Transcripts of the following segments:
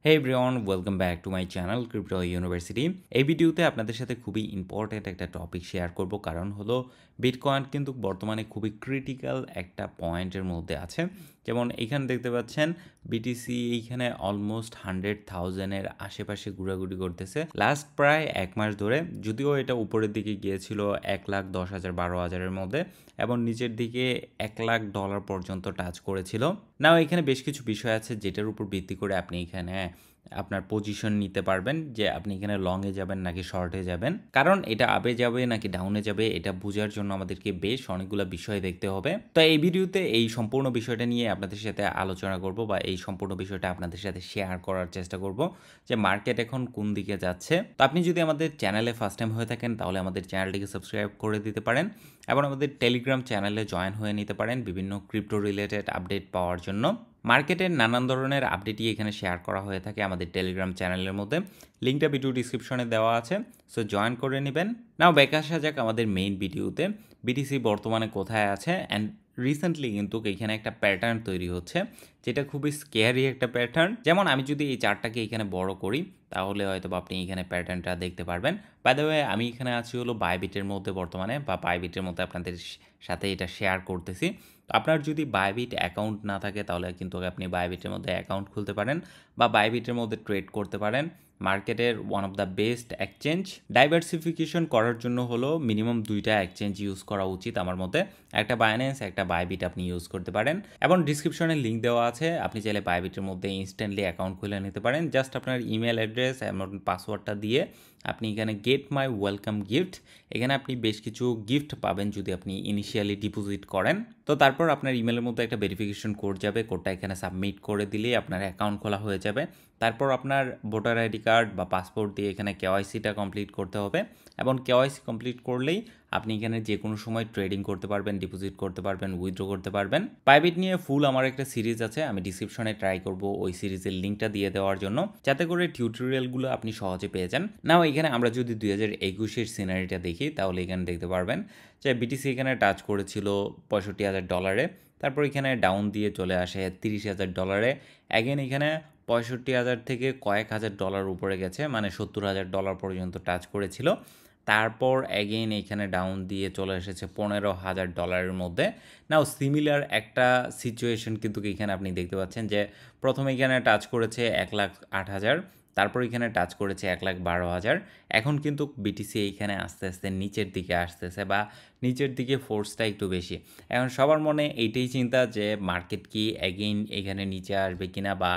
Hey everyone, welcome back to my channel crypto university. এই ভিডিওতে আপনাদের সাথে খুবই ইম্পর্ট্যান্ট একটা টপিক শেয়ার করব, কারণ হলো বিটকয়েন কিন্তু বর্তমানে খুবই ক্রিটিক্যাল একটা পয়েন্টের মধ্যে আছে। যেমন এইখানে দেখতে পাচ্ছেন বিটিসি এইখানে অলমোস্ট 100,000-এর আশেপাশে ঘোরাঘুরি করতেছে লাস্ট প্রায় এক মাস ধরে। যদিও এটা উপরের দিকে গিয়েছিল 1,10,000 12,000-এর মধ্যে এবং নিচের দিকে $1,00,000 পর্যন্ত টাচ করেছিল। নাও এখানে বেশ কিছু বিষয় আছে যেটার উপর ভিত্তি করে আপনি এখানে আপনার পজিশন নিতে পারবেন যে আপনি এখানে লংয়ে যাবেন নাকি শর্টে যাবেন। কারণ এটা আপে যাবে নাকি ডাউনে যাবে এটা বোঝার জন্য আমাদেরকে বেশ অনেকগুলো বিষয় দেখতে হবে। তো এই ভিডিওতে এই সম্পূর্ণ বিষয়টা নিয়ে আপনাদের সাথে আলোচনা করব বা এই সম্পূর্ণ বিষয়টা আপনাদের সাথে শেয়ার করার চেষ্টা করব যে মার্কেট এখন কোন দিকে যাচ্ছে। তো আপনি যদি আমাদের চ্যানেলে ফার্স্ট টাইম হয়ে থাকেন তাহলে আমাদের চ্যানেলটিকে সাবস্ক্রাইব করে দিতে পারেন এবং আমাদের টেলিগ্রাম চ্যানেলে জয়েন হয়ে নিতে পারেন বিভিন্ন ক্রিপ্টো রিলেটেড আপডেট পাওয়ার জন্য। মার্কেটের নানান ধরনের আপডেটই এখানে শেয়ার করা হয়ে থাকে আমাদের টেলিগ্রাম চ্যানেলের মধ্যে। লিঙ্কটা ভিডিও ডিসক্রিপশনে দেওয়া আছে, সো জয়েন করে নেবেন। নাও ব্যাক আসা যাক আমাদের মেইন ভিডিওতে। বিটিসি বর্তমানে কোথায় আছে অ্যান্ড রিসেন্টলি কিন্তু এখানে একটা প্যাটার্ন তৈরি হচ্ছে যেটা খুবই স্কেয়ারি একটা প্যাটার্ন। যেমন আমি যদি এই চার্টটাকে এখানে বড় করি তাহলে হয়তো আপনি এখানে প্যাটার্নটা দেখতে পারবেন। বাই দ্য ওয়ে আমি এখানে আছি হলো বাইবিটের মধ্যে বর্তমানে, বা বাইবিটের মধ্যে আপনাদের সাথে এটা শেয়ার করতেছি। তো আপনার যদি বাইবিট অ্যাকাউন্ট না থাকে তাহলে কিন্তু আপনি বাইবিটের মধ্যে অ্যাকাউন্ট খুলতে পারেন বা বাইবিটের মধ্যে ট্রেড করতে পারেন। মার্কেটের one of the best exchange. Diversification করার জন্য হলো মিনিমাম 2টা এক্সচেঞ্জ ইউজ করা উচিত আমার মতে। একটা বাইন্যান্স, একটা বাইবিট আপনি ইউজ করতে পারেন এবং ডিসক্রিপশনে লিঙ্ক দেওয়া আছে, আপনি চাইলে বাইবিটের মধ্যে ইনস্ট্যান্টলি অ্যাকাউন্ট খুলে নিতে পারেন। জাস্ট আপনার ইমেল অ্যাড্রেস এবং পাসওয়ার্ডটা দিয়ে আপনি এখানে গেট মাই ওয়েলকাম গিফট, এখানে আপনি বেশ কিছু গিফট পাবেন যদি আপনি ইনিশিয়ালি ডিপোজিট করেন। তো তারপর আপনার ইমেলের মধ্যে একটা ভেরিফিকেশন কোড যাবে, কোডটা এখানে সাবমিট করে দিলেই আপনার অ্যাকাউন্ট খোলা হয়ে যাবে। তারপর আপনার ভোটার আইডি কার্ড বা পাসপোর্ট দিয়ে এখানে কেওয়াইসিটা কমপ্লিট করতে হবে এবং কেওয়াইসি কমপ্লিট করলেই আপনি এখানে যে কোনো সময় ট্রেডিং করতে পারবেন, ডিপোজিট করতে পারবেন, উইথড্র করতে পারবেন। বাইবিট নিয়ে ফুল আমার একটা সিরিজ আছে, আমি ডিসক্রিপশনে ট্রাই করব ওই সিরিজের লিঙ্কটা দিয়ে দেওয়ার জন্য, যাতে করে টিউটোরিয়ালগুলো আপনি সহজে পেয়ে যান। নাও এখানে আমরা যদি 2021-এর সিনারিটা দেখি তাহলে এখানে দেখতে পারবেন যে বিটিসি এখানে টাচ করেছিল $65,000, তারপর এখানে ডাউন দিয়ে চলে আসে $30,000। অ্যাগেন এখানে 65,000 থেকে কয়েক হাজার ডলার উপরে গেছে, মানে $70,000 পর্যন্ত টাচ করেছিল। তারপর অ্যাগেইন এখানে ডাউন দিয়ে চলে এসেছে $15,000-এর মধ্যে। নাও সিমিলার একটা সিচুয়েশন কিন্তু এখানে আপনি দেখতে পাচ্ছেন যে প্রথমে এখানে টাচ করেছে 1,08,000, তারপর এখানে টাচ করেছে 1,12,000। এখন কিন্তু বিটিসি এইখানে আস্তে আস্তে নিচের দিকে আসতেছে বা নিচের দিকে ফোর্সটা একটু বেশি। এখন সবার মনে এইটাই চিন্তা যে মার্কেট কি অ্যাগেইন এখানে নিচে আসবে কিনা বা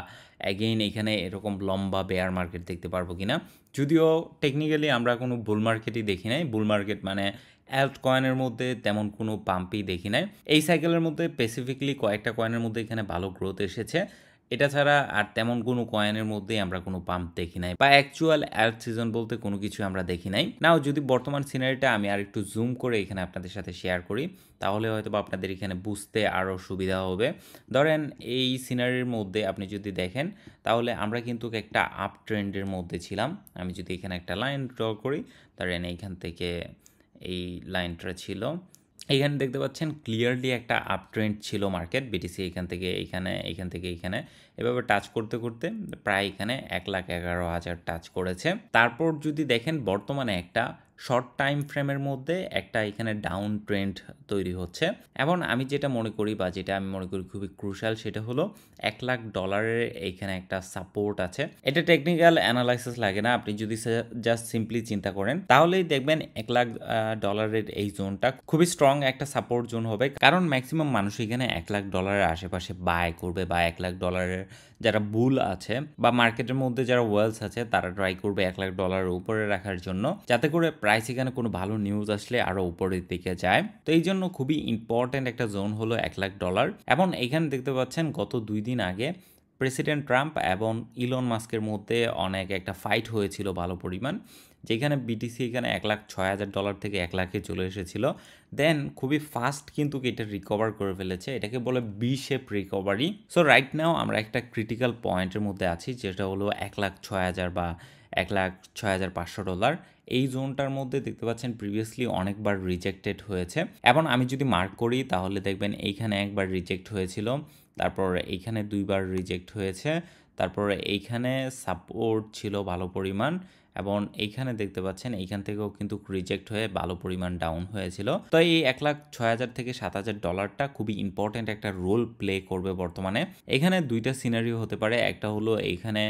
অ্যাগেইন এখানে এরকম লম্বা বেয়ার মার্কেট দেখতে পারবো কিনা। যদিও টেকনিক্যালি আমরা কোনো বুল মার্কেটই দেখি নাই, বুল মার্কেট মানে অ্যাল্ট কয়েনের মধ্যে তেমন কোনো পাম্পই দেখি নাই। এই সাইকেলের মধ্যে স্পেসিফিকলি কয়েকটা কয়েনের মধ্যে এখানে ভালো গ্রোথ এসেছে, এটা ছাড়া আর তেমন কোনো কয়েনের মধ্যেই আমরা কোনো পাম্প দেখি নাই বা অ্যাকচুয়াল অ্যাল্ট সিজন বলতে কোনো কিছু আমরা দেখি নাই। নাও যদি বর্তমান সিনারিটা আমি আর একটু জুম করে এখানে আপনাদের সাথে শেয়ার করি তাহলে হয়তো বা আপনাদের এখানে বুঝতে আরও সুবিধা হবে। ধরেন এই সিনারির মধ্যে আপনি যদি দেখেন তাহলে আমরা কিন্তু একটা আপ ট্রেন্ডের মধ্যে ছিলাম। আমি যদি এখানে একটা লাইন ড্র করি, ধরেন এইখান থেকে এই লাইনটা ছিল, এইখানে দেখতে পাচ্ছেন ক্লিয়ারলি একটা আপ ট্রেন্ড ছিল মার্কেট। বিটিসি এখান থেকে এইখানে, এইখান থেকে এইখানে এভাবে টাচ করতে করতে প্রায় এখানে 1,11,000 টাচ করেছে। তারপর যদি দেখেন বর্তমানে একটা শর্ট টাইম ফ্রেমের মধ্যে একটা এখানে ডাউন ট্রেন্ড তৈরি হচ্ছে এবং আমি যেটা মনে করি বা যেটা আমি মনে করি খুবই ক্রুশাল সেটা হলো $1,00,000 এইখানে একটা সাপোর্ট আছে। এটা টেকনিক্যাল অ্যানালাইসিস লাগে না, আপনি যদি জাস্ট সিম্পলি চিন্তা করেন তাহলেই দেখবেন $1,00,000 এই জোনটা খুবই স্ট্রং একটা সাপোর্ট জোন হবে, কারণ ম্যাক্সিমাম মানুষ এখানে $1,00,000 আশেপাশে বাই করবে বা $1,00,000 যারা বুল আছে বা মার্কেটের মধ্যে যারা ওয়েলস আছে তারা ট্রাই করবে $1,00,000 উপরে রাখার জন্য, যাতে করে প্রাইস এখানে কোনো ভালো নিউজ আসলে আরও উপরের দিকে যায়। তো এই জন্য খুবই ইম্পর্ট্যান্ট একটা জোন হলো $1,00,000। এবং এখানে দেখতে পাচ্ছেন গত 2 দিন আগে প্রেসিডেন্ট ট্রাম্প এবং ইলন মাস্কের মধ্যে অনেক একটা ফাইট হয়েছিল ভালো পরিমাণ, যেখানে বিটিসি এখানে $1,06,000 থেকে 1,00,000-এ চলে এসেছিল। দেন খুবই ফাস্ট কিন্তু এটা রিকভার করে ফেলেছে, এটাকে বলে B shape recovery. So right now আমরা একটা ক্রিটিক্যাল পয়েন্টের মধ্যে আছি যেটা হলো 1,06,000 বা $1,06,500। এই জোনটার মধ্যে দেখতে পাচ্ছেন প্রিভিয়াসলি অনেকবার রিজেক্টেড হয়েছে এবং আমি যদি মার্ক করি তাহলে দেখবেন এইখানে একবার রিজেক্ট হয়েছিল, তারপর এইখানে 2বার রিজেক্ট হয়েছে, তারপরে এইখানে সাপোর্ট ছিল ভালো পরিমাণ এবং এইখানে দেখতে পাচ্ছেন এইখান থেকেও কিন্তু রিজেক্ট হয়ে ভালো পরিমাণ ডাউন হয়েছিল। তো এই 1,06,000 থেকে $7,000 খুবই ইম্পর্টেন্ট একটা রোল প্লে করবে বর্তমানে। এখানে ২ টা সিনারিও হতে পারে। একটা হলো এইখানে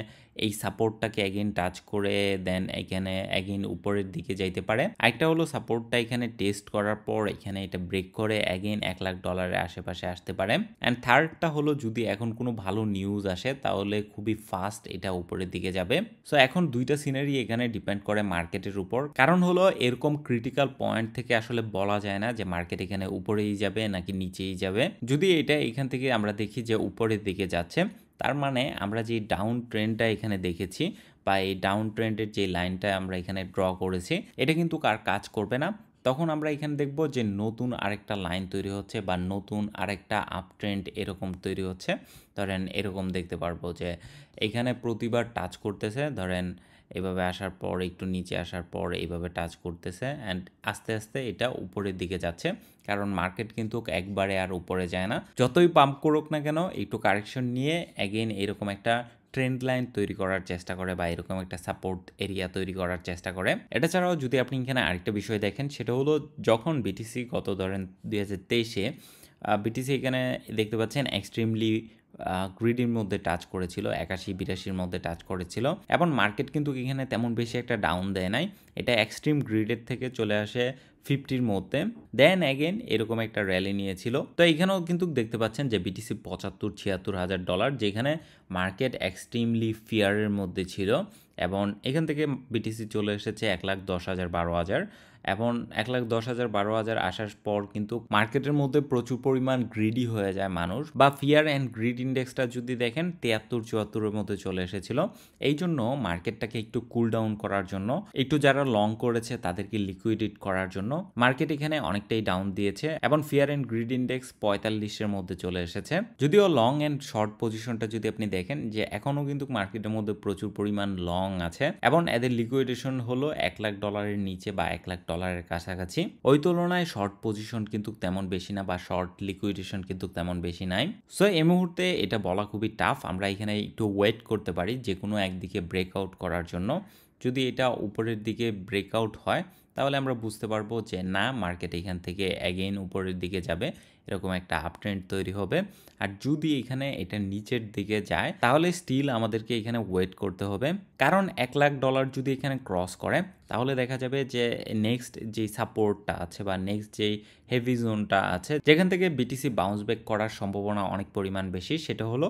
এই সাপোর্টটাকে অ্যাগেইন টাচ করে দেন এখানে অ্যাগেইন উপরের দিকে যাইতে পারে। আরেকটা হলো সাপোর্টটা এখানে টেস্ট করার পর এখানে এটা ব্রেক করে অ্যাগেইন $1,00,000 এর আশেপাশে আসতে পারে। অ্যান্ড থার্ডটা হলো যদি এখন কোনো ভালো নিউজ আসে তাহলে খুবই ফাস্ট এটা উপরের দিকে যাবে। সো এখন ২ টা সিনারি এখানে ডিপেন্ড করে মার্কেটের উপর। কারণ হলো এরকম ক্রিটিক্যাল পয়েন্ট থেকে আসলে বলা যায় না যে মার্কেট এখানে উপরেই যাবে নাকি নিচেই যাবে। যদি এটা এখান থেকে আমরা দেখি যে উপরের দিকে যাচ্ছে, তার মানে আমরা যে ডাউন ট্রেন্ডটা এখানে দেখেছি বা এই ডাউন ট্রেন্ডের যে লাইনটা আমরা এখানে ড্র করেছি এটা কিন্তু আর কাজ করবে না। তখন আমরা এখানে দেখব যে নতুন আরেকটা লাইন তৈরি হচ্ছে বা নতুন আরেকটা আপ ট্রেন্ড এরকম তৈরি হচ্ছে। ধরেন এরকম দেখতে পারবো যে এখানে প্রতিবার টাচ করতেছে, ধরেন এভাবে আসার পর একটু নিচে আসার পর এইভাবে টাচ করতেছে অ্যান্ড আস্তে আস্তে এটা উপরের দিকে যাচ্ছে। কারণ মার্কেট কিন্তু একবারে আর উপরে যায় না, যতই পাম্প করুক না কেন একটু কারেকশন নিয়ে অ্যাগেন এরকম একটা ট্রেন্ড লাইন তৈরি করার চেষ্টা করে বা এরকম একটা সাপোর্ট এরিয়া তৈরি করার চেষ্টা করে। এটা ছাড়াও যদি আপনি এখানে আরেকটা বিষয় দেখেন সেটা হলো যখন বিটিসি গত ধরেন 2023-এ বিটিসি এখানে দেখতে পাচ্ছেন এক্সট্রিমলি গ্রিডের মধ্যে টাচ করেছিল, 81-82-র মধ্যে টাচ করেছিল এবং মার্কেট কিন্তু এখানে তেমন বেশি একটা ডাউন দেয় নাই। এটা এক্সট্রিম গ্রিডের থেকে চলে আসে 50-র মধ্যে, দেন অ্যাগেন এরকম একটা র্যালি নিয়েছিল। তো এখানেও কিন্তু দেখতে পাচ্ছেন যে বিটিসি $75,000-$76,000 যেখানে মার্কেট এক্সট্রিমলি ফিয়ারের মধ্যে ছিল এবং এখান থেকে বিটিসি চলে এসেছে 1,10,000-12,000 এবং 1,10,000-12,000 আসার পর কিন্তু মার্কেটের মধ্যে প্রচুর পরিমাণ গ্রিডি হয়ে যায় মানুষ, বা ফিয়ার অ্যান্ড গ্রিড ইন্ডেক্সটা যদি দেখেন 73-74-এর মধ্যে চলে এসেছিল। এই জন্য মার্কেটটাকে একটু কুল ডাউন করার জন্য, একটু যারা লং করেছে তাদেরকে লিকুইডেট করার জন্য মার্কেট এখানে অনেকটাই ডাউন দিয়েছে এবং ফিয়ার অ্যান্ড গ্রিড ইন্ডেক্স 45-এর মধ্যে চলে এসেছে। যদিও লং অ্যান্ড শর্ট পজিশনটা যদি আপনি দেখেন যে এখনও কিন্তু মার্কেটের মধ্যে প্রচুর পরিমাণ লং আছে এবং এদের লিকুইডেশন হলো $1,00,000 নিচে বা $1,00,000 কাছাকাছি। ওই তুলনায় শর্ট পজিশন কিন্তু তেমন বেশি না বা শর্ট লিকুইডেশন কিন্তু তেমন বেশি নাই। সো এই মুহূর্তে এটা বলা খুবই টাফ। আমরা এখানে একটু ওয়েট করতে পারি যে কোনো একদিকে ব্রেকআউট করার জন্য। যদি এটা উপরের দিকে ব্রেকআউট হয় তাহলে আমরা বুঝতে পারবো যে না, মার্কেট এখান থেকে অ্যাগেইন উপরের দিকে যাবে, এরকম একটা আপট্রেন্ড তৈরি হবে। আর যদি এখানে এটা নিচের দিকে যায় তাহলে স্টিল আমাদেরকে এখানে ওয়েট করতে হবে, কারণ $1,00,000 যদি এখানে ক্রস করে তাহলে দেখা যাবে যে নেক্সট যেই সাপোর্টটা আছে বা নেক্সট যেই হেভি জোনটা আছে যেখান থেকে বিটিসি বাউন্স ব্যাক করার সম্ভাবনা অনেক পরিমাণ বেশি, সেটা হলো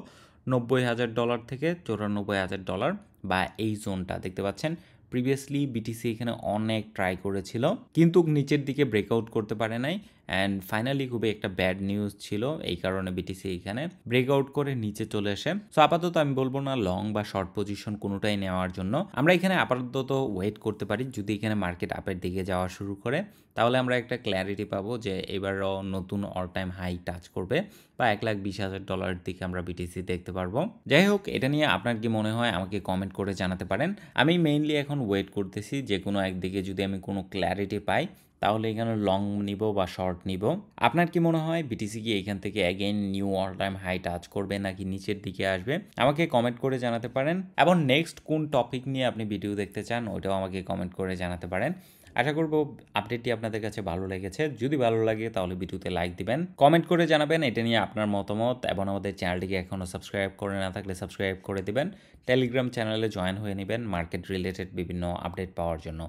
$90,000 থেকে $94,000 বা এই জোনটা দেখতে পাচ্ছেন। প্রিভিয়াসলি বিটিসি এখানে অনেক ট্রাই করেছিল কিন্তু নিচের দিকে ব্রেকআউট করতে পারে নাই অ্যান্ড ফাইনালি খুবই একটা ব্যাড নিউজ ছিল, এই কারণে বিটিসি এখানে ব্রেকআউট করে নিচে চলে আসে। সো আপাতত আমি বলবো না লং বা শর্ট পজিশন কোনোটাই নেওয়ার জন্য, আমরা এখানে আপাতত ওয়েট করতে পারি। যদি এখানে মার্কেট আপের দিকে যাওয়া শুরু করে তাহলে আমরা একটা ক্ল্যারিটি পাবো যে এবারও নতুন অল টাইম হাই টাচ করবে বা $1,20,000 দিকে আমরা বিটিসি দেখতে পারবো। যাই হোক, এটা নিয়ে আপনার কি মনে হয় আমাকে কমেন্ট করে জানাতে পারেন। আমি মেইনলি এখন ওয়েট করতেছি যে কোনো একদিকে যদি আমি কোনো ক্ল্যারিটি পাই তাহলে এখানে লং নিব বা শর্ট নিব। আপনার কি মনে হয় বিটিসি কি এখান থেকে again new all time high touch করবে নাকি নিচের দিকে আসবে? আমাকে কমেন্ট করে জানাতে পারেন এবং নেক্সট কোন টপিক নিয়ে আপনি ভিডিও দেখতে চান ওইটাও আমাকে কমেন্ট করে জানাতে পারেন। আশা করব আপডেটটি আপনাদের কাছে ভালো লেগেছে। যদি ভালো লাগে তাহলে ভিডিওতে লাইক দিবেন, কমেন্ট করে জানাবেন এটা নিয়ে আপনার মতামত এবং আমাদের চ্যানেলটিকে এখনও সাবস্ক্রাইব করে না থাকলে সাবস্ক্রাইব করে দিবেন। টেলিগ্রাম চ্যানেলে জয়েন হয়ে নেবেন মার্কেট রিলেটেড বিভিন্ন আপডেট পাওয়ার জন্য।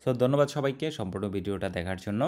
সো ধন্যবাদ সবাইকে সম্পূর্ণ ভিডিওটা দেখার জন্য।